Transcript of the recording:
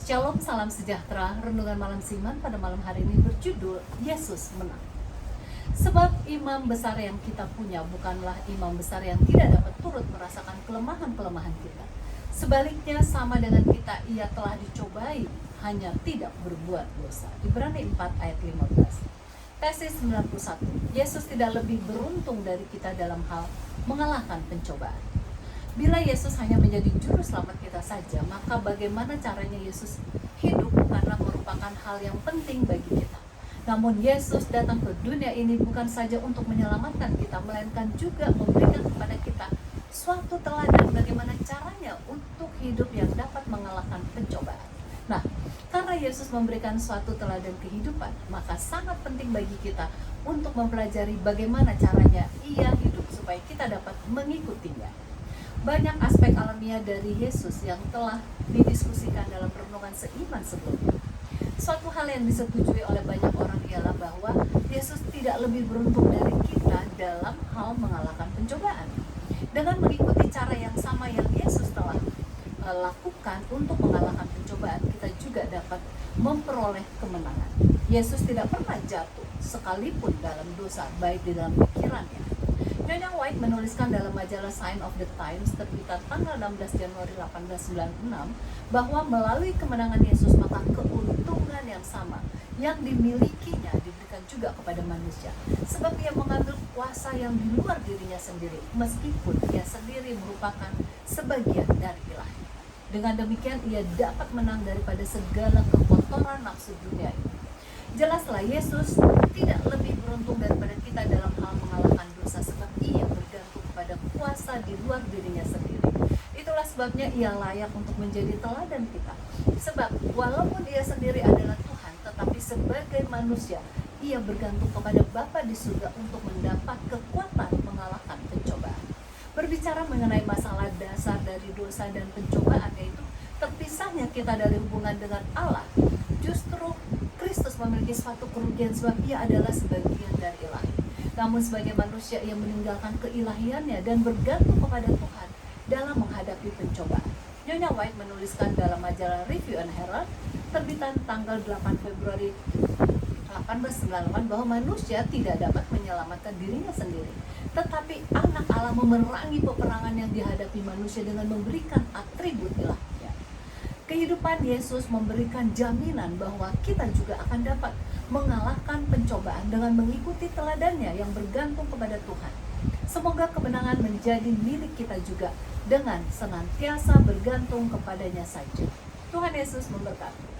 Shalom, salam sejahtera. Renungan malam Siman pada malam hari ini berjudul Yesus Menang. Sebab imam besar yang kita punya bukanlah imam besar yang tidak dapat turut merasakan kelemahan-kelemahan kita. Sebaliknya sama dengan kita, ia telah dicobai, hanya tidak berbuat dosa. Ibrani 4 ayat 15. Tesis 91. Yesus tidak lebih beruntung dari kita dalam hal mengalahkan pencobaan. Bila Yesus hanya menjadi juru selamat kita saja, maka bagaimana caranya Yesus hidup bukanlah merupakan hal yang penting bagi kita. Namun Yesus datang ke dunia ini bukan saja untuk menyelamatkan kita, melainkan juga memberikan kepada kita suatu teladan bagaimana caranya untuk hidup yang dapat mengalahkan pencobaan. Nah, karena Yesus memberikan suatu teladan kehidupan, maka sangat penting bagi kita untuk mempelajari bagaimana caranya ia hidup supaya kita dapat mengikutinya. Banyak aspek alamiah dari Yesus yang telah didiskusikan dalam renungan seiman sebelumnya. Suatu hal yang disetujui oleh banyak orang ialah bahwa Yesus tidak lebih beruntung dari kita dalam hal mengalahkan pencobaan. Dengan mengikuti cara yang sama yang Yesus telah lakukan untuk mengalahkan pencobaan, kita juga dapat memperoleh kemenangan. Yesus tidak pernah jatuh sekalipun dalam dosa, baik di dalam pikirannya. Nyonya White menuliskan dalam majalah Sign of the Times terbitan tanggal 16 Januari 1896 bahwa melalui kemenangan Yesus maka keuntungan yang sama yang dimilikinya diberikan juga kepada manusia, sebab ia mengambil kuasa yang di luar dirinya sendiri meskipun ia sendiri merupakan sebagian dari ilahi. Dengan demikian ia dapat menang daripada segala kekotoran nafsu dunia ini. Jelaslah Yesus tidak lebih beruntung daripada kita dalam hal mengalahkan dosa, sebab ia bergantung kepada kuasa di luar dirinya sendiri. Itulah sebabnya ia layak untuk menjadi teladan kita. Sebab walaupun ia sendiri adalah Tuhan, tetapi sebagai manusia ia bergantung kepada Bapa di surga untuk mendapat kekuatan mengalahkan pencobaan. Berbicara mengenai masalah dasar dari dosa dan pencobaan, yaitu terpisahnya kita dari hubungan dengan Allah, justru Kristus memiliki suatu kerugian sebab ia adalah sebagian dari ilahi. Namun sebagai manusia ia meninggalkan keilahiannya dan bergantung kepada Tuhan dalam menghadapi pencobaan. Nyonya White menuliskan dalam majalah Review and Herald terbitan tanggal 8 Februari 1898 bahwa manusia tidak dapat menyelamatkan dirinya sendiri, tetapi anak Allah memerangi peperangan yang dihadapi manusia dengan memberikan atribut ilahi. Kehidupan Yesus memberikan jaminan bahwa kita juga akan dapat mengalahkan pencobaan dengan mengikuti teladannya yang bergantung kepada Tuhan. Semoga kemenangan menjadi milik kita juga dengan senantiasa bergantung kepadanya saja. Tuhan Yesus memberkati.